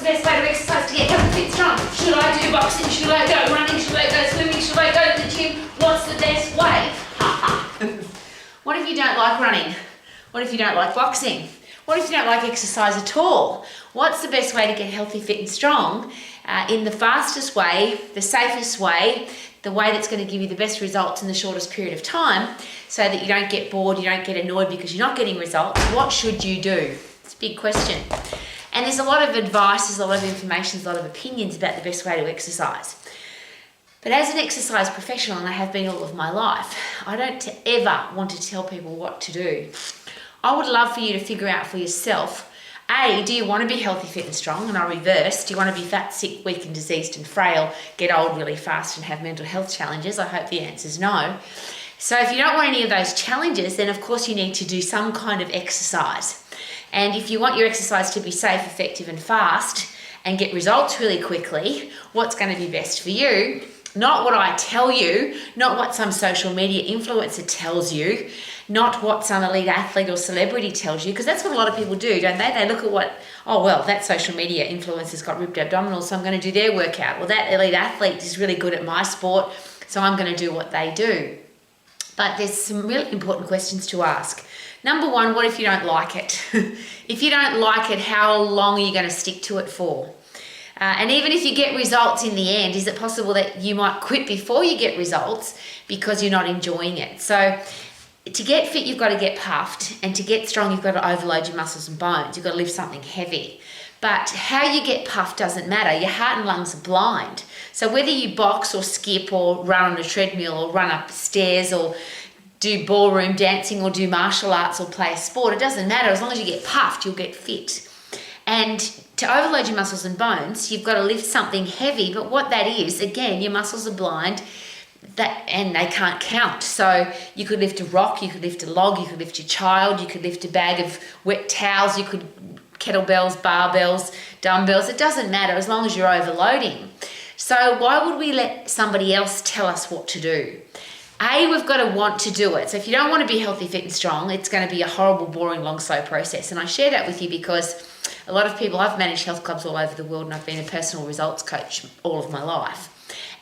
best way to exercise to get healthy, fit, strong? Should I do boxing? Should I go running? Should I go swimming? Should I go to the gym? What's the best way? What if you don't like running? What if you don't like boxing? What if you don't like exercise at all? What's the best way to get healthy, fit and strong in the fastest way, the safest way, the way that's going to give you the best results in the shortest period of time so that you don't get bored, you don't get annoyed because you're not getting results? What should you do? It's a big question. And there's a lot of advice, there's a lot of information, there's a lot of opinions about the best way to exercise. But as an exercise professional, and I have been all of my life, I don't ever want to tell people what to do. I would love for you to figure out for yourself, A, do you want to be healthy, fit and strong? And I'll reverse. Do you want to be fat, sick, weak and diseased and frail, get old really fast and have mental health challenges? I hope the answer is no. So if you don't want any of those challenges, then of course you need to do some kind of exercise. And if you want your exercise to be safe, effective and fast and get results really quickly, what's going to be best for you? Not what I tell you, not what some social media influencer tells you, not what some elite athlete or celebrity tells you, because that's what a lot of people do, don't they? They look at what, oh, well, that social media influencer's got ripped abdominals, so I'm going to do their workout. Well, that elite athlete is really good at my sport, so I'm going to do what they do. But there's some really important questions to ask. Number one, what if you don't like it? If you don't like it, how long are you going to stick to it for? And even if you get results in the end, is it possible that you might quit before you get results because you're not enjoying it? So to get fit, you've got to get puffed, and to get strong, you've got to overload your muscles and bones. You've got to lift something heavy. But how you get puffed doesn't matter. Your heart and lungs are blind. So whether you box or skip or run on a treadmill or run up stairs or do ballroom dancing or do martial arts or play a sport, it doesn't matter. As long as you get puffed, you'll get fit. And to overload your muscles and bones, you've got to lift something heavy. But what that is, again, your muscles are blind and they can't count. So you could lift a rock, you could lift a log, you could lift your child, you could lift a bag of wet towels, you could kettlebells, barbells, dumbbells. It doesn't matter as long as you're overloading. So why would we let somebody else tell us what to do? A, we've got to want to do it. So if you don't want to be healthy, fit and strong, it's going to be a horrible, boring, long, slow process. And I share that with you because a lot of people, I've managed health clubs all over the world and I've been a personal results coach all of my life.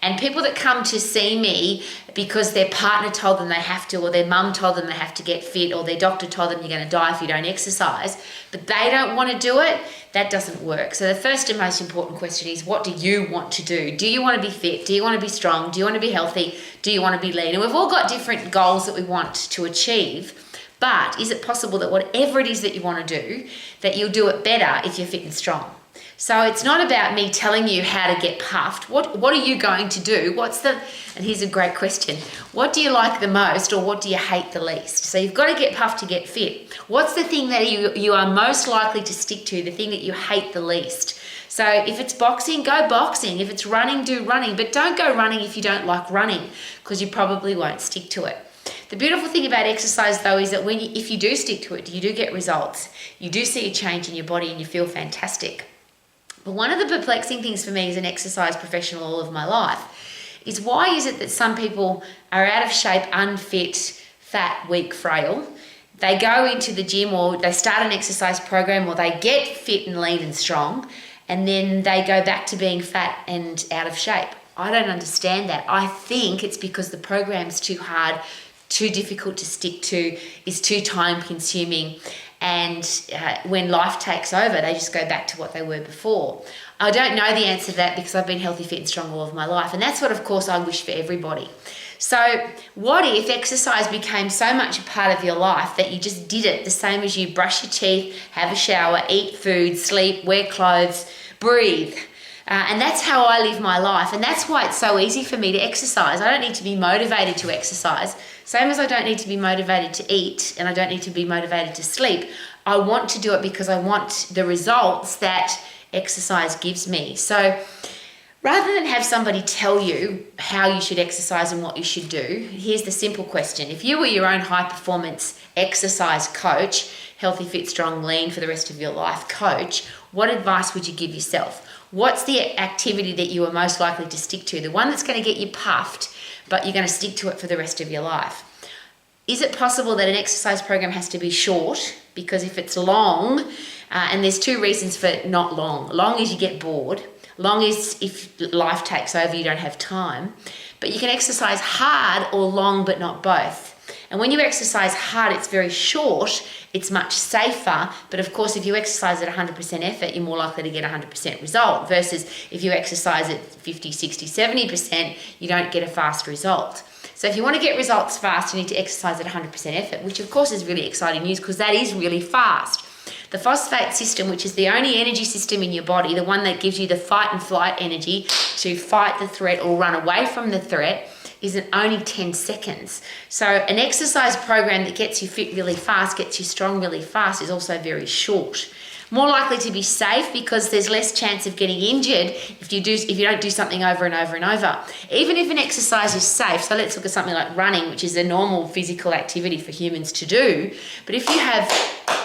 And people that come to see me because their partner told them they have to, or their mum told them they have to get fit, or their doctor told them you're going to die if you don't exercise, but they don't want to do it, that doesn't work. So the first and most important question is, what do you want to do? Do you want to be fit? Do you want to be strong? Do you want to be healthy? Do you want to be lean? And we've all got different goals that we want to achieve. But is it possible that whatever it is that you want to do, that you'll do it better if you're fit and strong? So it's not about me telling you how to get puffed. What are you going to do? And here's a great question. What do you like the most, or what do you hate the least? So you've got to get puffed to get fit. What's the thing that you are most likely to stick to, the thing that you hate the least? So if it's boxing, go boxing. If it's running, do running. But don't go running if you don't like running, because you probably won't stick to it. The beautiful thing about exercise, though, is that if you do stick to it, you do get results. You do see a change in your body and you feel fantastic. But one of the perplexing things for me as an exercise professional all of my life is, why is it that some people are out of shape, unfit, fat, weak, frail? They go into the gym or they start an exercise program or they get fit and lean and strong, and then they go back to being fat and out of shape. I don't understand that. I think it's because the program's too hard, too difficult to stick to, is too time consuming. And when life takes over, they just go back to what they were before. I don't know the answer to that because I've been healthy, fit and strong all of my life. And that's what, of course, I wish for everybody. So what if exercise became so much a part of your life that you just did it the same as you brush your teeth, have a shower, eat food, sleep, wear clothes, breathe? And that's how I live my life. And that's why it's so easy for me to exercise. I don't need to be motivated to exercise. Same as I don't need to be motivated to eat, and I don't need to be motivated to sleep. I want to do it because I want the results that exercise gives me. So rather than have somebody tell you how you should exercise and what you should do, here's the simple question. If you were your own high performance exercise coach, healthy, fit, strong, lean for the rest of your life coach, what advice would you give yourself? What's the activity that you are most likely to stick to? The one that's going to get you puffed, but you're going to stick to it for the rest of your life. Is it possible that an exercise program has to be short because if it's long, and there's two reasons for not long. Long is you get bored. Long is if life takes over, you don't have time. But you can exercise hard or long, but not both. And when you exercise hard, it's very short, it's much safer. But of course, if you exercise at 100% effort, you're more likely to get 100% result. Versus if you exercise at 50, 60, 70%, you don't get a fast result. So if you want to get results fast, you need to exercise at 100% effort, which of course is really exciting news because that is really fast. The phosphate system, which is the only energy system in your body, the one that gives you the fight and flight energy to fight the threat or run away from the threat, is in only 10 seconds. So an exercise program that gets you fit really fast, gets you strong really fast, is also very short. More likely to be safe because there's less chance of getting injured if you don't do something over and over and over. Even if an exercise is safe, so let's look at something like running, which is a normal physical activity for humans to do. But if you have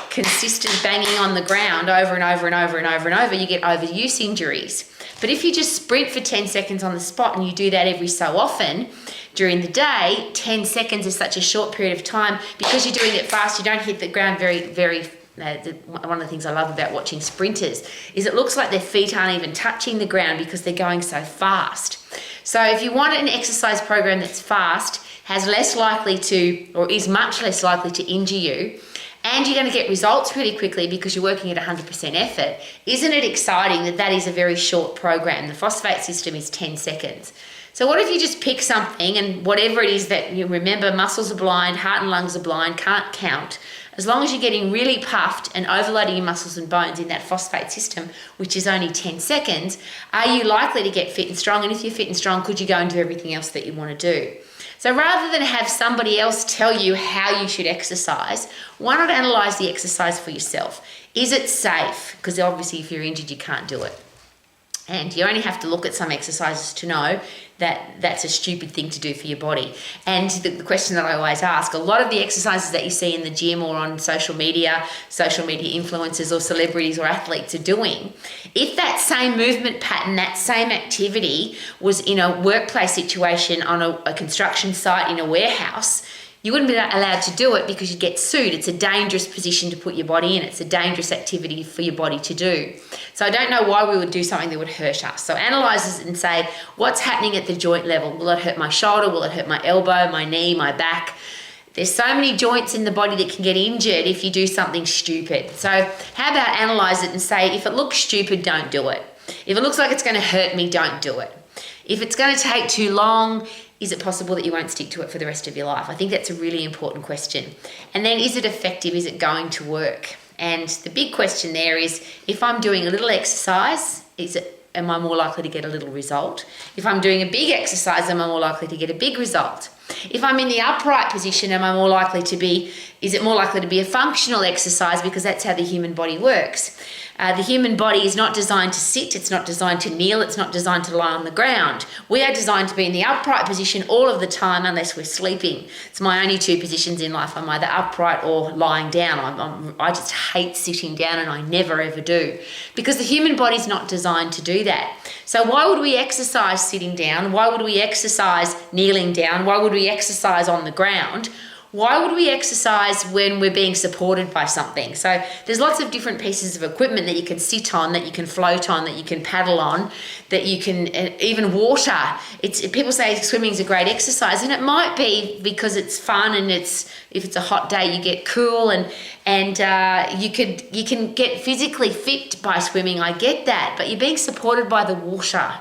consistent banging on the ground over and over and over and over and over, you get overuse injuries. But if you just sprint for 10 seconds on the spot and you do that every so often during the day, 10 seconds is such a short period of time. Because you're doing it fast, you don't hit the ground one of the things I love about watching sprinters is it looks like their feet aren't even touching the ground because they're going so fast. So if you want an exercise program that's fast, is much less likely to injure you, and you're going to get results really quickly because you're working at 100% effort, isn't it exciting that is a very short program? The phosphate system is 10 seconds. So what if you just pick something and whatever it is that you remember, muscles are blind, heart and lungs are blind, can't count. As long as you're getting really puffed and overloading your muscles and bones in that phosphate system, which is only 10 seconds, are you likely to get fit and strong? And if you're fit and strong, could you go and do everything else that you want to do? So rather than have somebody else tell you how you should exercise, why not analyze the exercise for yourself? Is it safe? Because obviously if you're injured, you can't do it. And you only have to look at some exercises to know that that's a stupid thing to do for your body. And the question that I always ask, a lot of the exercises that you see in the gym or on social media influencers or celebrities or athletes are doing, if that same movement pattern, that same activity was in a workplace situation on a construction site in a warehouse, you wouldn't be allowed to do it because you'd get sued. It's a dangerous position to put your body in. It's a dangerous activity for your body to do. So I don't know why we would do something that would hurt us. So analyze it and say, what's happening at the joint level? Will it hurt my shoulder? Will it hurt my elbow, my knee, my back? There's so many joints in the body that can get injured if you do something stupid. So how about analyze it and say, if it looks stupid, don't do it. If it looks like it's going to hurt me, don't do it. If it's going to take too long, is it possible that you won't stick to it for the rest of your life? I think that's a really important question. And then, is it effective? Is it going to work? And the big question there is, if I'm doing a little exercise, am I more likely to get a little result? If I'm doing a big exercise, am I more likely to get a big result? If I'm in the upright position, is it more likely to be a functional exercise, because that's how the human body works. The human body is not designed to sit, it's not designed to kneel, it's not designed to lie on the ground. We are designed to be in the upright position all of the time unless we're sleeping. It's my only two positions in life. I'm either upright or lying down. I just hate sitting down, and I never ever do, because the human body is not designed to do that. So why would we exercise sitting down? Why would we exercise kneeling down? Why would we exercise on the ground? Why would we exercise when we're being supported by something? So there's lots of different pieces of equipment that you can sit on, that you can float on, that you can paddle on, that you can, even water. People say swimming is a great exercise, and it might be because it's fun, and if it's a hot day you get cool, and you can get physically fit by swimming. I get that, but you're being supported by the water.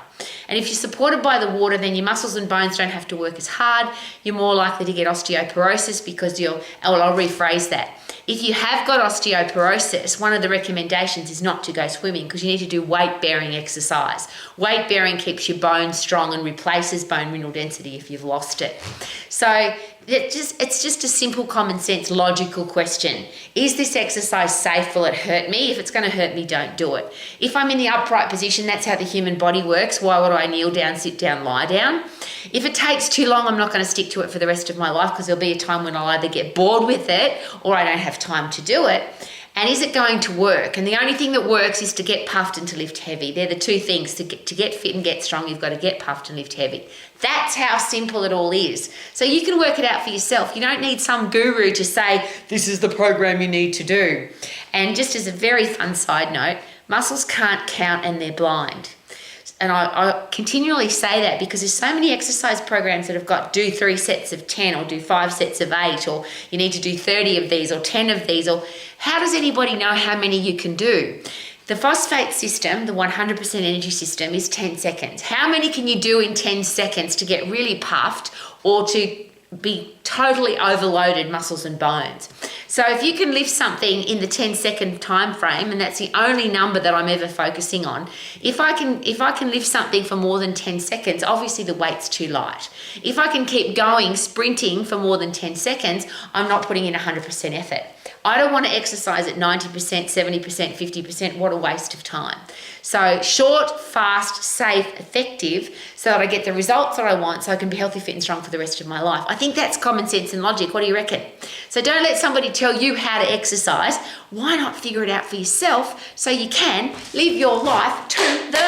And if you're supported by the water, then your muscles and bones don't have to work as hard. You're more likely to get osteoporosis because I'll rephrase that. If you have got osteoporosis, one of the recommendations is not to go swimming, because you need to do weight-bearing exercise. Weight-bearing keeps your bones strong and replaces bone mineral density if you've lost it. So it's just a simple, common sense, logical question. Is this exercise safe? Will it hurt me? If it's going to hurt me, don't do it. If I'm in the upright position, that's how the human body works. Why would I kneel down, sit down, lie down? If it takes too long, I'm not going to stick to it for the rest of my life, because there'll be a time when I'll either get bored with it or I don't have time to do it. And is it going to work? And the only thing that works is to get puffed and to lift heavy. They're the two things. To get fit and get strong, you've got to get puffed and lift heavy. That's how simple it all is. So you can work it out for yourself. You don't need some guru to say, this is the program you need to do. And just as a very fun side note, muscles can't count and they're blind. And I continually say that because there's so many exercise programs that have got do 3 sets of 10 or do 5 sets of 8, or you need to do 30 of these or 10 of these, or how does anybody know how many you can do? The phosphate system, the 100% energy system, is 10 seconds. How many can you do in 10 seconds to get really puffed or to be totally overloaded muscles and bones? So if you can lift something in the 10-second time frame, and that's the only number that I'm ever focusing on, if I can lift something for more than 10 seconds, obviously the weight's too light. If I can keep going, sprinting for more than 10 seconds, I'm not putting in 100% effort. I don't want to exercise at 90%, 70%, 50%. What a waste of time. So short, fast, safe, effective, so that I get the results that I want, so I can be healthy, fit and strong for the rest of my life. I think that's common sense and logic. What do you reckon? So don't let somebody tell you how to exercise. Why not figure it out for yourself so you can live your life to the